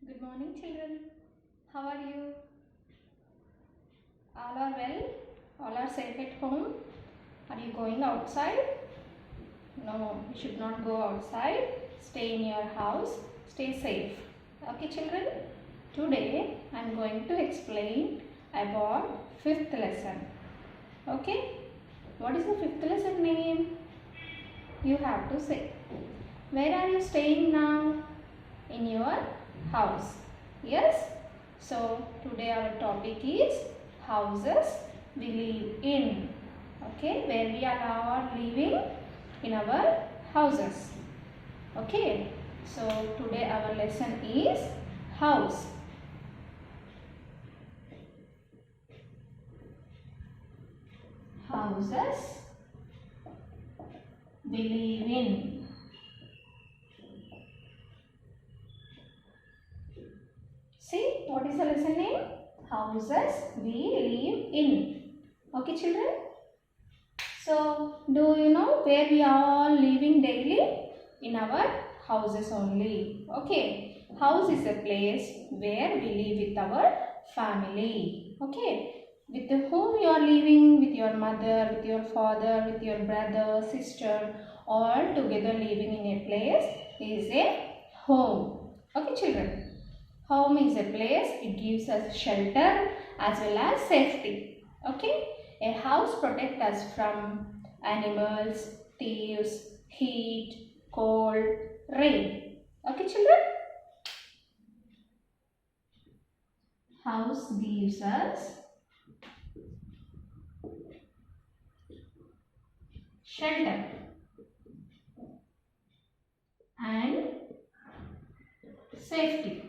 Good morning, children. How are you? All are well? All are safe at home? Are you going outside? No, you should not go outside. Stay in your house. Stay safe. Okay, children? Today I am going to explain about fifth lesson. Okay? What is the fifth lesson name? You have to say. Where are you staying now? In your house. Yes? So today our topic is houses we live in. Okay, where we are now living in our houses. Okay, so today our lesson is house. Houses we live in. See, what is the lesson name? Houses we live in. Okay, children? So, do you know where we are all living daily? In our houses only. Okay. House is a place where we live with our family. Okay. With whom you are living, with your mother, with your father, with your brother, sister, all together living in a place is a home. Okay, children. Home is a place, it gives us shelter as well as safety. Okay. A house protects us from animals, thieves, heat, cold, rain. Okay, children? House gives us shelter and safety.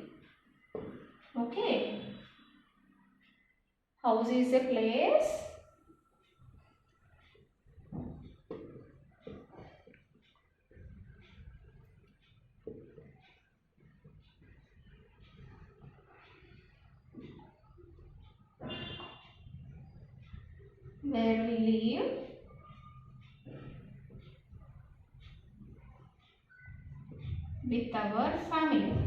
Okay. House is a place where we live with our family.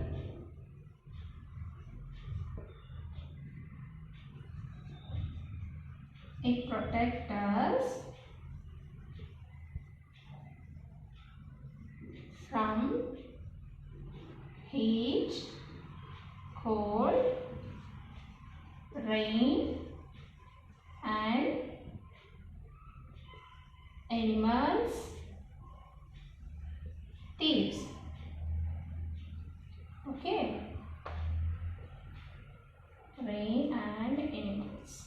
It protects us from heat, cold, rain and animals, thieves. Okay. Rain and animals.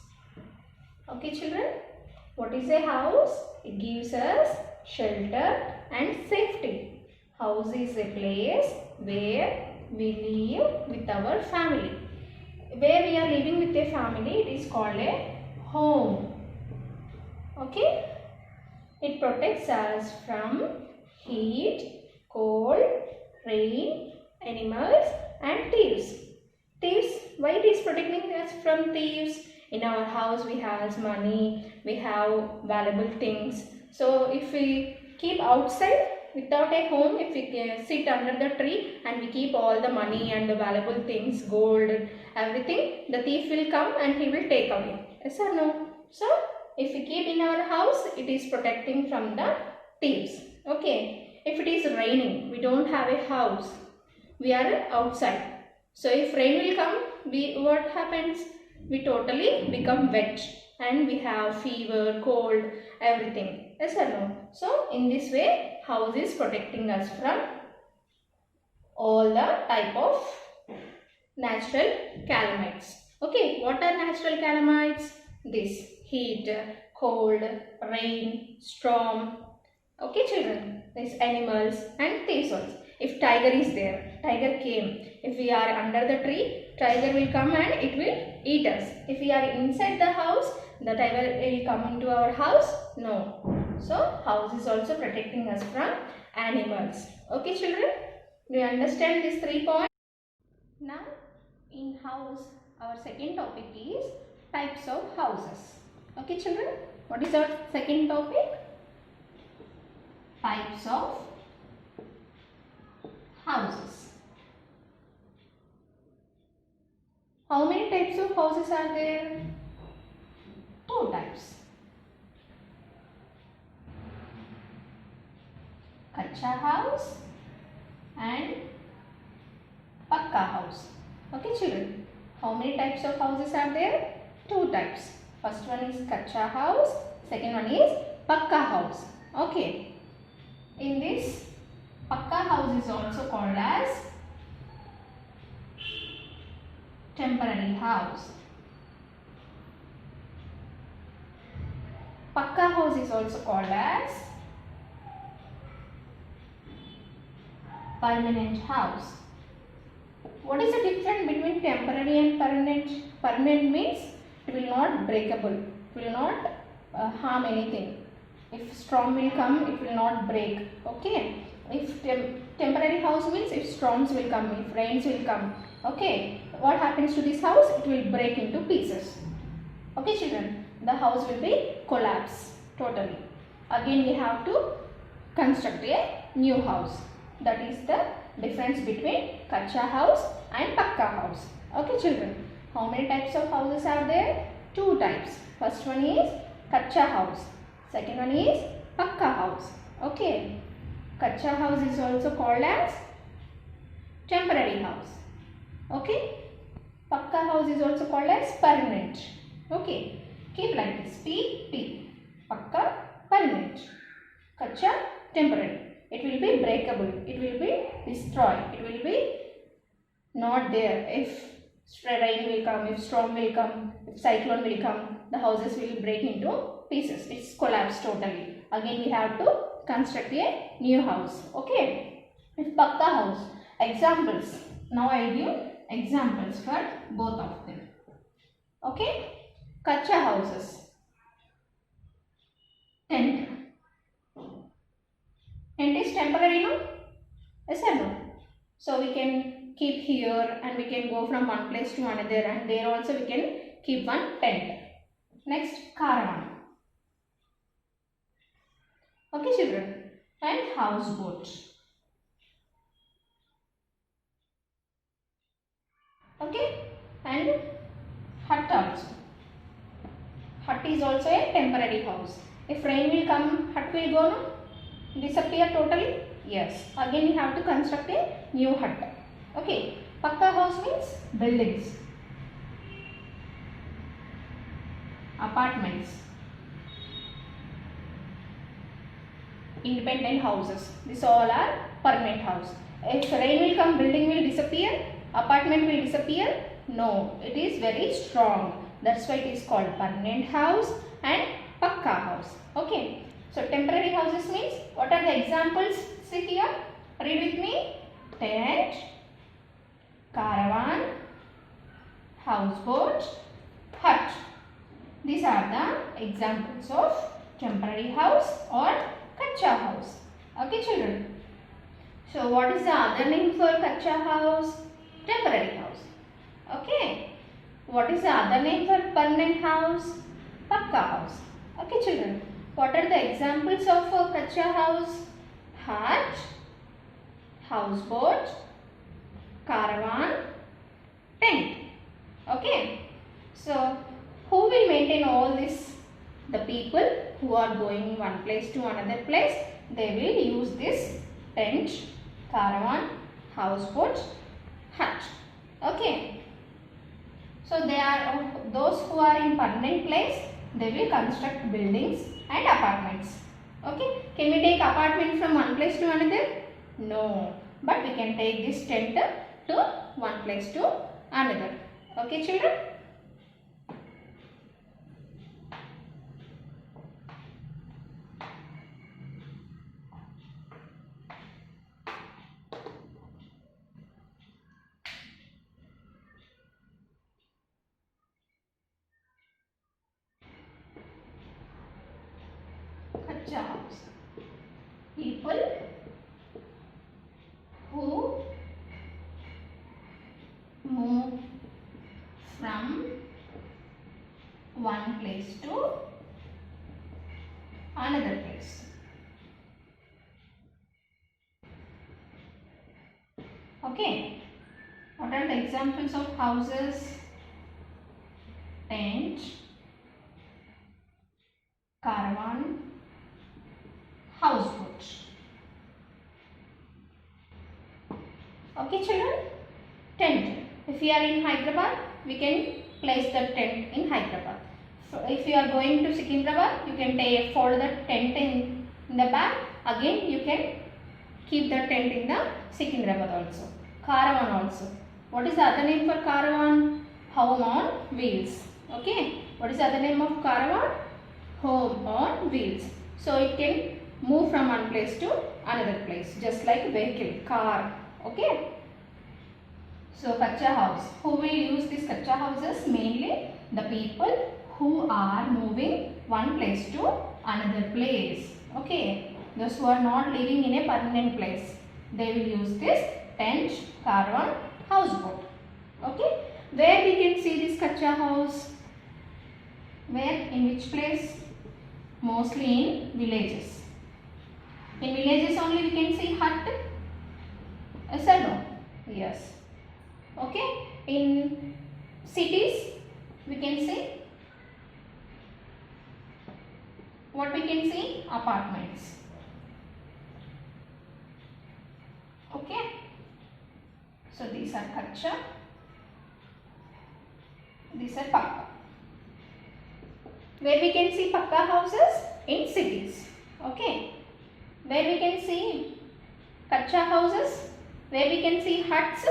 Okay, children. What is a house? It gives us shelter and safety. House is a place where we live with our family. Where we are living with a family, it is called a home. Okay. It protects us from heat, cold, rain, animals and thieves. Thieves, why it is protecting us from thieves? In our house we have money, we have valuable things. So if we keep outside without a home, if we sit under the tree and we keep all the money and the valuable things, gold, everything, the thief will come and he will take away. Yes or no? So if we keep in our house, it is protecting from the thieves. Okay. If it is raining, we don't have a house, we are outside. So if rain will come, what happens? We totally become wet and we have fever, cold, everything. Yes or no? So in this way, house is protecting us from all the type of natural calamities. Okay, what are natural calamities? This heat, cold, rain, storm. Okay, children, these animals and thieves also. If tiger is there, tiger came. If we are under the tree, tiger will come and it will eat us. If we are inside the house, the tiger will come into our house? No. So, house is also protecting us from animals. Okay, children, do you understand these 3 points? Now, in house, our second topic is types of houses. Okay, children, what is our second topic? Types of houses. How many types of houses are there? Two types. Kacha house and Pakka house. Okay children. How many types of houses are there? Two types. First one is Kacha house. Second one is Pakka house. Okay. In this, Pakka house is also called as temporary house. Pakka house is also called as permanent house. What is the difference between temporary and permanent? Permanent means it will not breakable, it will not harm anything. If storm will come, it will not break. Okay. If temporary house means if storms will come, if rains will come. Okay. What happens to this house? It will break into pieces. Okay children. The house will be collapsed totally. Again we have to construct a new house. That is the difference between Kacha house and Pakka house. Okay children. How many types of houses are there? Two types. First one is Kacha house. Second one is Pakka house. Okay. Kacha house is also called as temporary house. Okay. Pakka house is also called as permanent. Okay. Keep like this. P. Pakka, permanent. Kacha, temporary. It will be breakable. It will be destroyed. It will be not there. If rain will come, if storm will come, if cyclone will come, the houses will break into pieces. It's collapsed totally. Again we have to construct a new house. Okay. If Pakka house. Examples. Now I give examples for both of them. Okay. Kacha houses. Tent. Tent is temporary, no? Yes or no? So we can keep here and we can go from one place to another, and there also we can keep one tent. Next, caravan. Okay children. And houseboat. Okay. And hut also. Hut is also a temporary house. If rain will come, hut will go, no? Disappear totally? Yes. Again we have to construct a new hut. Okay. Pakka house means buildings, apartments, independent houses. These all are permanent house. If rain will come, building will disappear, apartment will disappear. No, it is very strong. That's why it is called permanent house and Pakka house. Okay. So temporary houses means, what are the examples? See here. Read with me. Tent, caravan, houseboat, hut. These are the examples of temporary house or Kacha house. Okay children. So what is the other name for Kacha house? Temporary house. Okay. What is the other name for permanent house? Pakka house. Okay children. What are the examples of Kacha house? Hut, houseboat, caravan, tent. Okay. So who will maintain all this? The people who are going one place to another place, they will use this tent, caravan, houseboat, hut. Okay. So they are those who are in permanent place, they will construct buildings and apartments. Okay. Can we take apartment from one place to another? No. But we can take this tent to one place to another. Okay children. Kacha house. People who move from one place to another place. Okay. What are the examples of houses? tent, caravan, houseboat. Okay children, tent. If you are in Hyderabad, we can place the tent in Hyderabad. So if you are going to Secunderabad, you can fold the tent in the back. Again, you can keep the tent in the Secunderabad also. Caravan also. What is the other name for caravan? Home on wheels. Okay. What is the other name of caravan? Home on wheels. So it can move from one place to another place, just like vehicle, car. Okay. So kacha house. Who will use these kacha houses? Mainly the people who are moving one place to another place. Okay. Those who are not living in a permanent place, they will use this tent, caravan, houseboat. Okay. Where we can see this kacha house? Where? In which place? Mostly in villages. In villages only we can see hut. Yes or no? Yes. Okay. In cities we can see what we can see? Apartments. Okay. So these are kacha. These are pakka. Where we can see pakka houses? In cities. Okay. Where we can see kacha houses? Where we can see huts?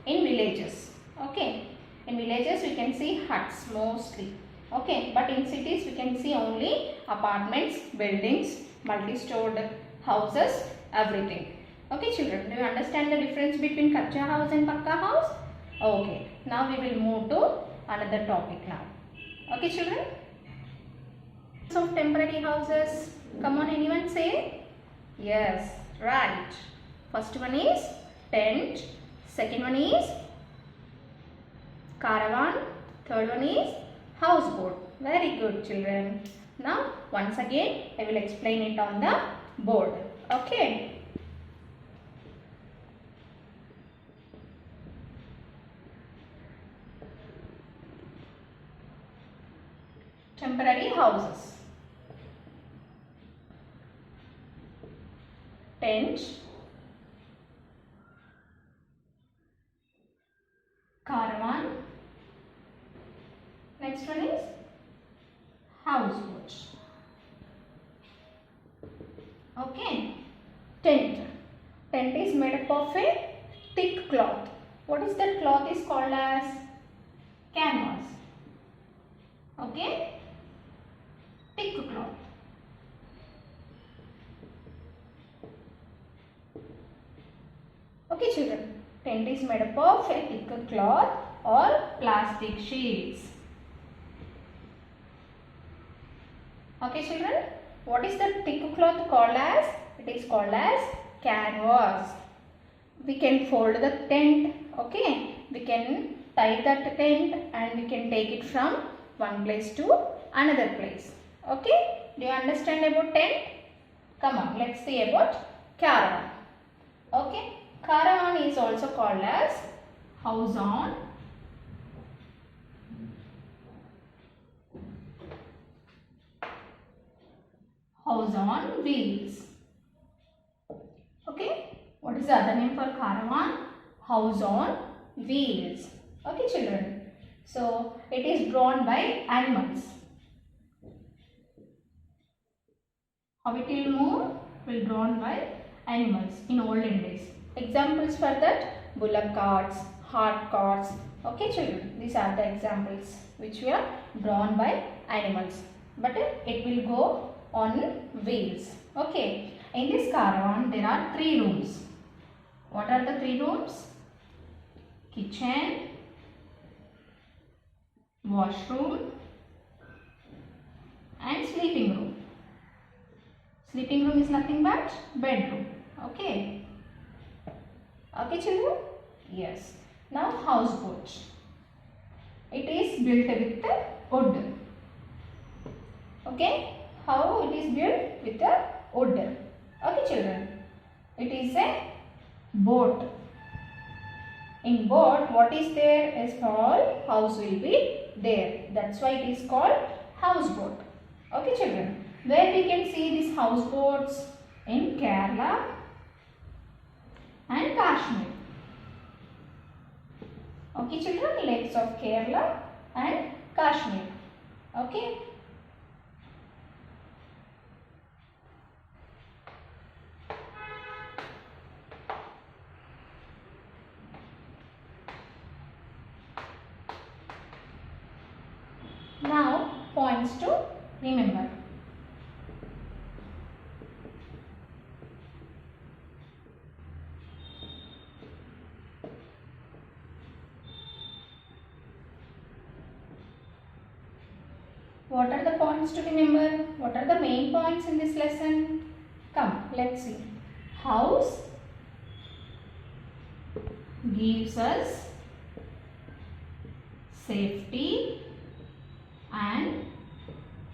In villages. Okay. In villages we can see huts mostly. Okay. But in cities we can see only apartments, buildings, multi-stored houses, everything. Okay children, do you understand the difference between kacha house and pakka house? Okay. Now we will move to another topic now. Okay children? Of temporary houses. Come on, anyone say? Yes, right. First one is tent. Second one is caravan. Third one is houseboat. Very good children. Now once again I will explain it on the board. Okay. Temporary houses. Tent, caravan. Next one is houseboat. Okay. Tent. Tent is made up of a thick cloth. What is that cloth is called as? Canvas. Okay. Thick cloth. Okay children, tent is made up of a thick cloth or plastic sheets. Okay children, what is the thick cloth called as? It is called as canvas. We can fold the tent, okay. We can tie that tent and we can take it from one place to another place. Okay, do you understand about tent? Come on, let's see about caravan. Okay. Caravan is also called as house on wheels. Okay. What is the other name for caravan? House on wheels. Okay children. So it is drawn by animals. How it will move? Will drawn by animals in olden days. Examples for that, bullock carts, cart carts. Okay children, these are the examples which were drawn by animals. But it will go on wheels. Okay, in this caravan there are 3 rooms. What are the 3 rooms? Kitchen, washroom and sleeping room. Sleeping room is nothing but bedroom. Okay. Okay children? Yes. Now houseboat. It is built with wood. Okay. How it is built? With a wood. Okay children. It is a boat. In boat, what is there is called house will be there. That's why it is called houseboat. Okay children. Where we can see these houseboats? In Kerala and Kashmir. Okay children, lakes of Kerala and Kashmir. Okay. Now points to remember. What are the points to remember? What are the main points in this lesson? Come, let's see. House gives us safety and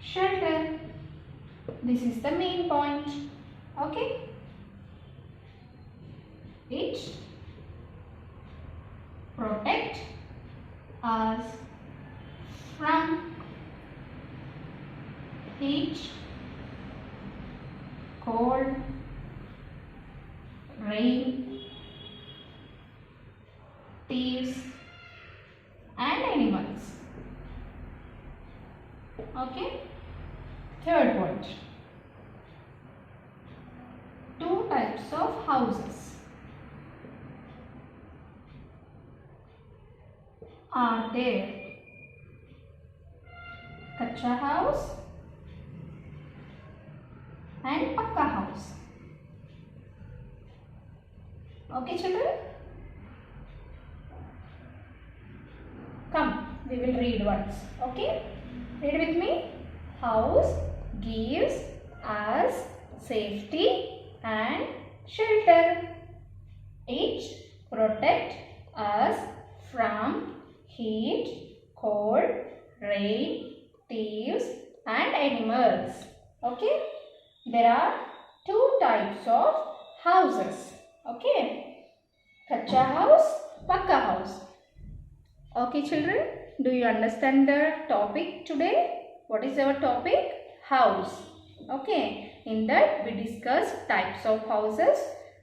shelter. This is the main point. Okay. It protects us from heat, cold, rain, thieves and animals. Okay. Third point. Two types of houses are there. Kacha house and Pakka house. Okay children? Come, we will read once. Okay? Read with me. House gives us safety and shelter. It protects us from heat, cold, rain, thieves and animals. Okay? There are two types of houses. Okay? Kacha house, Pakka house. Okay children, do you understand the topic today? What is our topic? House. Okay. In that we discuss types of houses.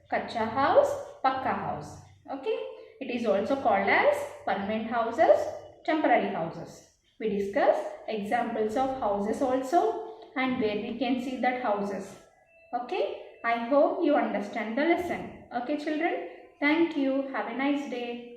Kacha house, Pakka house. Okay. It is also called as permanent houses, temporary houses. We discuss examples of houses also and where we can see that houses. Okay. I hope you understand the lesson. Okay children. Thank you. Have a nice day.